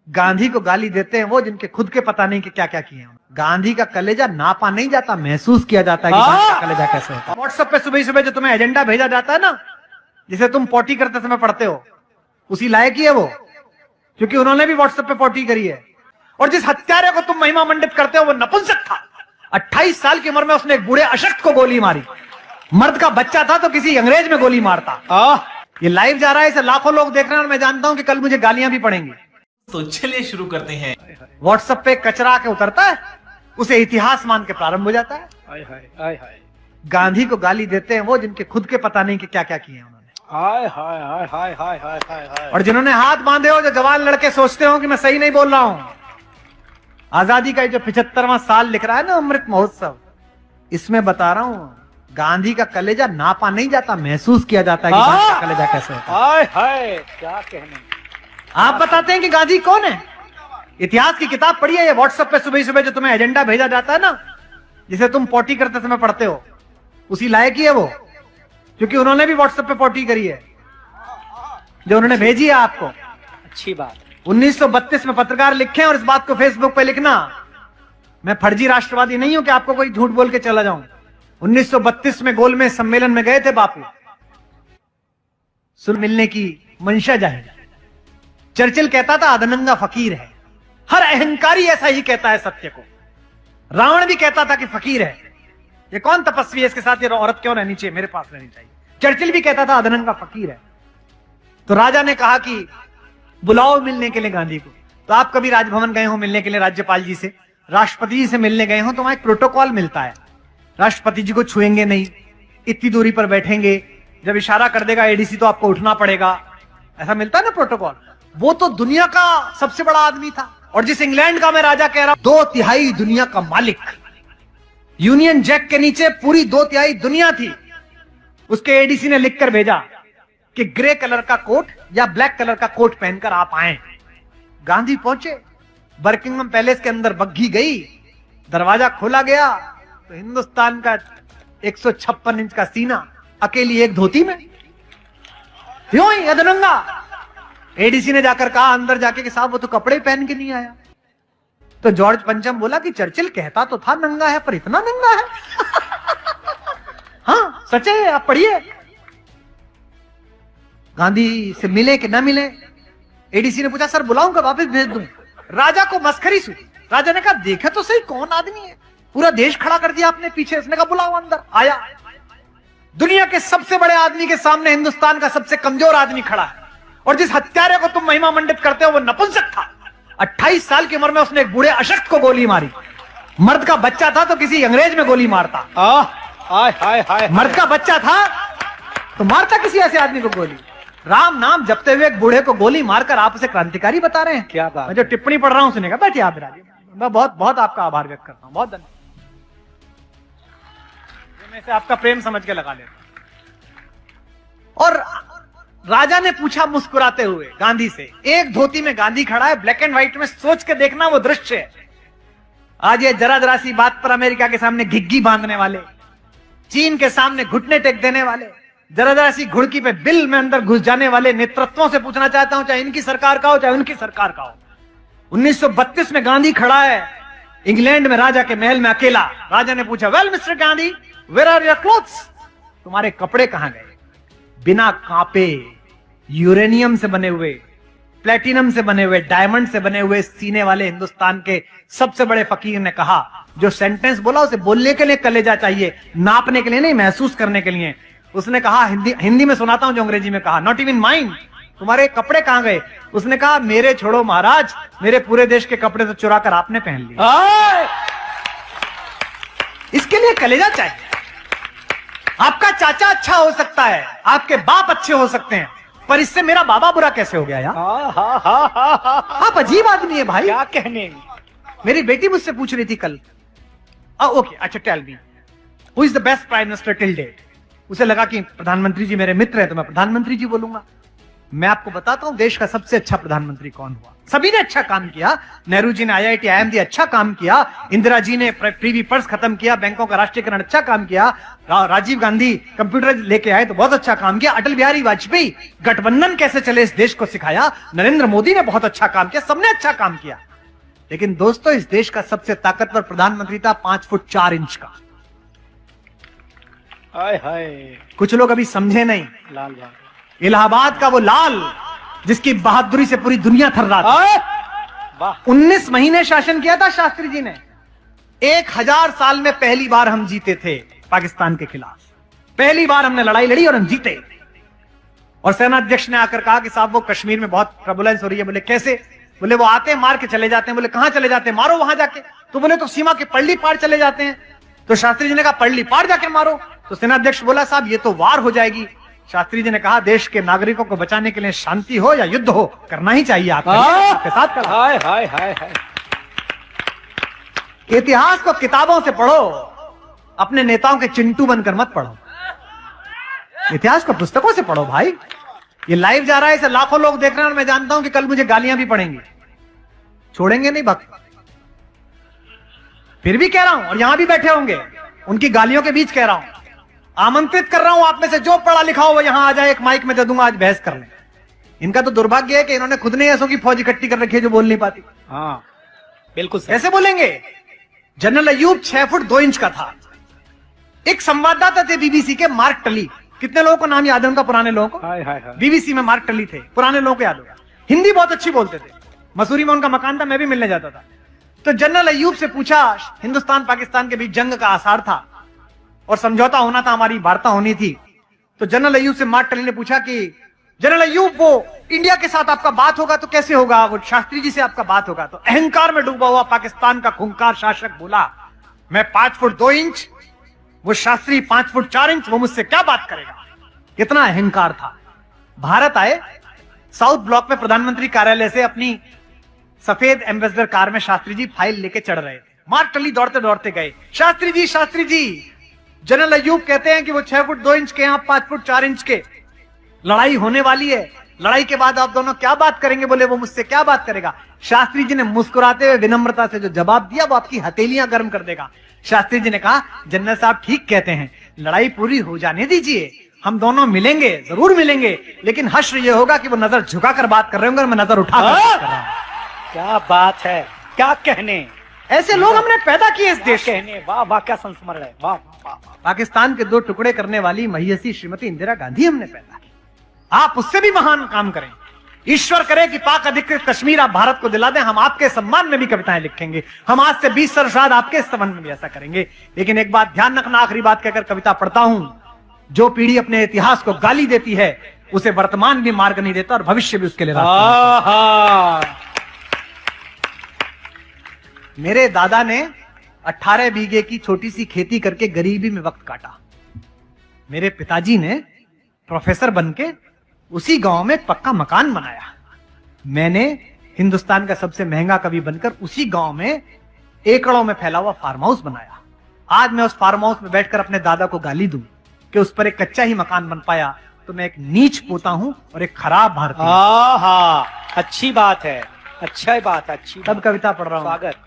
गांधी को गाली देते हैं वो जिनके खुद के पता नहीं कि क्या क्या किए हैं। गांधी का कलेजा नापा नहीं जाता, महसूस किया जाता है कि गांधी का कलेजा कैसे होता है। व्हाट्सएप पे सुबह सुबह जो तुम्हें एजेंडा भेजा जाता है ना, जिसे तुम पोटी करते समय पढ़ते हो, उसी लायक ही है वो, क्योंकि उन्होंने भी व्हाट्सएप पे पोटी करी है। और जिस हत्यारे को तुम महिमा मंडित करते हो वो नपुंसक था। 28 साल की उम्र में उसने एक बूढ़े अशक्त को गोली मारी। मर्द का बच्चा था तो किसी अंग्रेज में गोली मारता। ये लाइव जा रहा है, इसे लाखों लोग देख रहे हैं और मैं जानता हूं कि कल मुझे गालियां भी पड़ेंगी। तो चलिए शुरू करते हैं। व्हाट्सएप पे कचरा के उतरता है, उसे इतिहास मान के प्रारंभ हो जाता है। हाय हाय हाय हाय गांधी को गाली देते हैं वो जिनके खुद के पता नहीं कि क्या क्या किए हैं उन्होंने। हाय हाय हाय हाय हाय हाय हाय हाय। और जिन्होंने हाथ बांधे हो, जो जवान लड़के सोचते हो कि मैं सही नहीं बोल रहा हूं, आजादी का जो 75वां साल लिख रहा है ना, अमृत महोत्सव, इसमें बता रहा हूं गांधी का कलेजा नापा नहीं जाता, महसूस किया जाता है कि गांधी का कलेजा कैसे होता है। हाय हाय क्या कहने। आप बताते हैं कि गांधी कौन है? इतिहास की किताब पढ़ी है। ये व्हाट्सएप पे सुबह सुबह जो तुम्हें एजेंडा भेजा जाता है ना, जिसे तुम पोटी करते समय पढ़ते हो, उसी लायक ही है वो, क्योंकि उन्होंने भी व्हाट्सएप पे पोटी करी है जो उन्होंने भेजी है आपको। अच्छी बात। 1932 में पत्रकार लिखे और इस बात को फेसबुक पे लिखना, मैं फर्जी राष्ट्रवादी नहीं हूं कि आपको कोई झूठ बोल के चला जाऊं। 1932 में गोल में सम्मेलन में गए थे बापू, सुन मिलने की मंशा जाहिर। चर्चिल कहता था अधनंगा फकीर है। हर अहंकारी ऐसा ही कहता है सत्य को। रावण भी कहता था कि फकीर है, ये कौन तपस्वी है, इसके साथ ये औरत क्यों रहनी चाहिए, मेरे पास रहनी चाहिए। चर्चिल भी कहता था अधनंगा फकीर है। तो राजा ने कहा कि बुलाओ मिलने के लिए गांधी को। तो आप कभी राजभवन गए हो मिलने के लिए राज्यपाल जी से, राष्ट्रपति जी से मिलने गए हो, तो वहां एक प्रोटोकॉल मिलता है। राष्ट्रपति जी को छुएंगे नहीं, इतनी दूरी पर बैठेंगे, जब इशारा कर देगा एडीसी तो आपको उठना पड़ेगा, ऐसा मिलता है ना प्रोटोकॉल। वो तो दुनिया का सबसे बड़ा आदमी था। और जिस इंग्लैंड का मैं राजा कह रहा हूं, 2/3 दुनिया का मालिक, यूनियन जैक के नीचे पूरी 2/3 दुनिया थी। उसके एडीसी ने लिखकर भेजा कि ग्रे कलर का कोट या ब्लैक कलर का कोट पहनकर आप आए। गांधी पहुंचे, बकिंघम पैलेस के अंदर बग्घी गई, दरवाजा खोला गया तो हिंदुस्तान का 156 इंच का सीना अकेली एक धोती में, यूं ही अधनंगा। एडीसी ने जाकर कहा अंदर जाके कि साहब वो तो कपड़े पहन के नहीं आया। तो जॉर्ज पंचम बोला कि चर्चिल कहता तो था नंगा है, पर इतना नंगा है। हाँ सच है, आप पढ़िए। गांधी से मिले कि ना मिले, एडीसी ने पूछा सर बुलाऊंगा, वापस भेज दूं। राजा को मस्खरी सुनी। राजा ने कहा देखे तो सही कौन आदमी है, पूरा देश खड़ा कर दिया आपने पीछे। इसने कहा बुलाओ अंदर। आया। दुनिया के सबसे बड़े आदमी के सामने हिंदुस्तान का सबसे कमजोर आदमी खड़ा है। और जिस हत्यारे को तुम महिमा मंडित करते हो वो नपुंसक था। 28 साल की उम्र में उसने एक बूढ़े अशक्त को गोली मारी। मर्द का बच्चा था तो किसी अंग्रेज में गोली मारता। हाय हाय हाय। मर्द का बच्चा था तो मारता किसी ऐसे आदमी को गोली। राम नाम जपते हुए एक बूढ़े को गोली मारकर आप उसे क्रांतिकारी बता रहे हैं। क्या बात। मैं जो टिप्पणी पढ़ रहा हूं सुनेगा, बैठिए आप बिराजिए। मैं बहुत बहुत आपका आभार व्यक्त करता हूं, बहुत धन्यवाद। मैं से आपका प्रेम समझ के लगा लेता हूं। और राजा ने पूछा मुस्कुराते हुए गांधी से, एक धोती में गांधी खड़ा है, ब्लैक एंड व्हाइट में, सोच के देखना वो दृश्य है। आज ये जरा जरा सी बात पर अमेरिका के सामने घिग्गी बांधने वाले, चीन के सामने घुटने टेक देने वाले, जरा जरा सी घुड़की पे बिल में अंदर घुस जाने वाले नेतृत्वों से पूछना चाहता हूं, चाहे इनकी सरकार का हो चाहे उनकी सरकार का हो। 1932 में गांधी खड़ा है इंग्लैंड में राजा के महल में अकेला। राजा ने पूछा well mister Gandhi, where are your clothes, तुम्हारे कपड़े कहां गए? बिना कांपे, यूरेनियम से बने हुए, प्लेटिनम से बने हुए, डायमंड से बने हुए सीने वाले हिंदुस्तान के सबसे बड़े फकीर ने कहा, जो सेंटेंस बोला उसे बोलने के लिए कलेजा चाहिए, नापने के लिए नहीं, महसूस करने के लिए। उसने कहा, हिंदी में सुनाता हूं जो अंग्रेजी में कहा, नॉट इवन माइंड, तुम्हारे कपड़े कहां गए? उसने कहा मेरे छोड़ो महाराज, मेरे पूरे देश के कपड़े तो चुरा कर आपने पहन लिए। इसके लिए कलेजा चाहिए। आपका चाचा अच्छा हो सकता है, आपके बाप अच्छे हो सकते हैं, पर इससे मेरा बाबा बुरा कैसे हो गया यार? आप अजीब आदमी है भाई। क्या कहने। मेरी बेटी मुझसे पूछ रही थी कल, ओके अच्छा tell me who is the best prime minister till date. उसे लगा कि प्रधानमंत्री जी मेरे मित्र हैं तो मैं प्रधानमंत्री जी बोलूंगा। मैं आपको बताता हूं देश का सबसे अच्छा प्रधानमंत्री कौन हुआ। सभी ने अच्छा काम किया। नेहरू जी ने IIT IIMD अच्छा काम किया, इंदिरा जी ने प्रीवी पर्स खत्म किया, बैंकों का राष्ट्रीयकरण अच्छा काम किया, राजीव गांधी कंप्यूटर लेके आए तो बहुत अच्छा काम किया, अटल बिहारी वाजपेयी गठबंधन कैसे चले इस देश को सिखाया, नरेंद्र मोदी ने बहुत अच्छा काम किया, सबने अच्छा काम किया। लेकिन दोस्तों इस देश का सबसे ताकतवर प्रधानमंत्री था 5 फुट 4 इंच का। हाय हाय कुछ लोग अभी समझे नहीं। लाल बहादुर, इलाहाबाद का वो लाल जिसकी बहादुरी से पूरी दुनिया थर्रा थी। हाय, वाह 19 महीने शासन किया था शास्त्री जी ने। 1000 साल में पहली बार हम जीते थे पाकिस्तान के खिलाफ। पहली बार हमने लड़ाई लड़ी और हम जीते। और सेना अध्यक्ष ने आकर कहा कि साहब वो कश्मीर में बहुत ट्रबुलेंस हो रही है। बोले कैसे? बोले वो आते हैं मार के चले जाते हैं। बोले कहां चले जाते हैं? मारो वहां जाके। तो बोले तो सीमा के पल्ली पार चले जाते हैं। तो शास्त्री जी ने कहा पल्ली पार जाके मारो। तो सेना अध्यक्ष बोला साहब ये तो वार हो जाएगी। शास्त्री जी ने कहा देश के नागरिकों को बचाने के लिए शांति हो या युद्ध हो करना ही चाहिए। आपके साथ खड़ा। हाय हाय हाय हाय। इतिहास को किताबों से पढ़ो, अपने नेताओं के चिंटू बनकर मत पढ़ो। इतिहास को पुस्तकों से पढ़ो भाई। ये लाइव जा रहा है, इसे लाखों लोग देख रहे हैं और मैं जानता हूं कि कल मुझे गालियां भी पड़ेंगी। छोड़ेंगे नहीं भक्त। फिर भी कह रहा हूं, और यहां भी बैठे होंगे, उनकी गालियों के बीच कह रहा हूं, आमंत्रित कर रहा हूं आप में से जो पढ़ा लिखा हो वो यहां आ जाए, एक माइक में दे दूंगा, आज बहस कर लें। इनका तो दुर्भाग्य है कि इन्होंने खुद ने ऐसों की फौज इकट्ठी कर रखी है जो बोल नहीं पाती। हाँ बिल्कुल सही। कैसे बोलेंगे? जनरल अयूब 6 फुट 2 इंच का था। एक संवाददाता थे बीबीसी के, मार्क टली। कितने लोगों को नाम याद है उनका? पुराने लोगों को। हाय हाय हाय। बीबीसी में मार्क टली थे, पुराने लोगों को याद होगा। हिंदी बहुत अच्छी बोलते थे। मसूरी में उनका मकान था, मैं भी मिलने जाता था। तो जनरल अयूब से पूछा, हिंदुस्तान पाकिस्तान के बीच जंग का आसार था और समझौता होना था, हमारी वार्ता होनी थी। तो जनरल अयूब से मार्क टली ने पूछा कि जनरल अयूब वो इंडिया के साथ आपका बात होगा तो कैसे होगा? वो शास्त्री जी से आपका बात होगा। तो अहंकार में डूबा हुआ पाकिस्तान का खूंखार शासक बोला मैं 5 फुट 2 इंच, वो शास्त्री 5 फुट 4 इंच, वो मुझसे क्या बात करेगा? कितना अहंकार था। भारत आए, साउथ ब्लॉक में प्रधानमंत्री कार्यालय से अपनी सफेद एम्बेसडर कार में शास्त्री जी फाइल लेके चढ़ रहे थे। मार्क टली दौड़ते दौड़ते गए, शास्त्री जी जनरल अयूब कहते हैं कि वो 6 फुट 2 इंच के, आप 5 फुट 4 इंच के। लड़ाई होने वाली है, लड़ाई के बाद आप दोनों क्या बात करेंगे? बोले वो मुझसे क्या बात करेगा? शास्त्री जी ने मुस्कुराते हुए विनम्रता से जो जवाब दिया वो आपकी हथेलियां गर्म कर देगा। शास्त्री जी ने कहा जनरल साहब ठीक कहते हैं, लड़ाई पूरी हो जाने दीजिए, हम दोनों मिलेंगे, जरूर मिलेंगे, लेकिन हश्र ये होगा कि वो नजर झुकाकर बात कर रहे होंगे और मैं नजर उठाकर बात कर रहा हूं। क्या बात है, क्या कहने। ऐसे लोग हमने पैदा किए इस देश के। कहने, वाह वाह क्या संस्मरण है, वाह वाह वाह। पाकिस्तान के 2 टुकड़े करने वाली महियसी श्रीमती इंदिरा गांधी हमने पैदा की। आप उससे भी महान काम करें। ईश्वर करे कि पाक अधिकृत कश्मीर आप भारत को दिला दें। हम आपके सम्मान में भी कविताएं लिखेंगे। हम आज से 20 वर्ष बाद आपके सम्मान में भी ऐसा करेंगे। लेकिन एक बात ध्यान रखना, आखिरी बात कहकर कविता पढ़ता हूं, जो पीढ़ी अपने इतिहास को गाली देती है उसे वर्तमान भी मार्ग नहीं देता और भविष्य भी उसके लिए रास्ता। मेरे दादा ने 18 बीघे की छोटी सी खेती करके गरीबी में वक्त काटा। मेरे पिताजी ने प्रोफेसर बनके उसी गांव में एक पक्का मकान बनाया। मैंने हिंदुस्तान का सबसे महंगा कवि बनकर उसी गांव में एकड़ों में फैला हुआ फार्म हाउस बनाया। आज मैं उस फार्म हाउस में बैठकर अपने दादा को गाली दूं कि उस पर एक कच्चा ही मकान बन पाया तो मैं एक नीच पोता हूं और एक खराब भारतीय। अच्छी बात है, अच्छा बात, अच्छी। तब कविता पढ़ रहा हूं। स्वागत।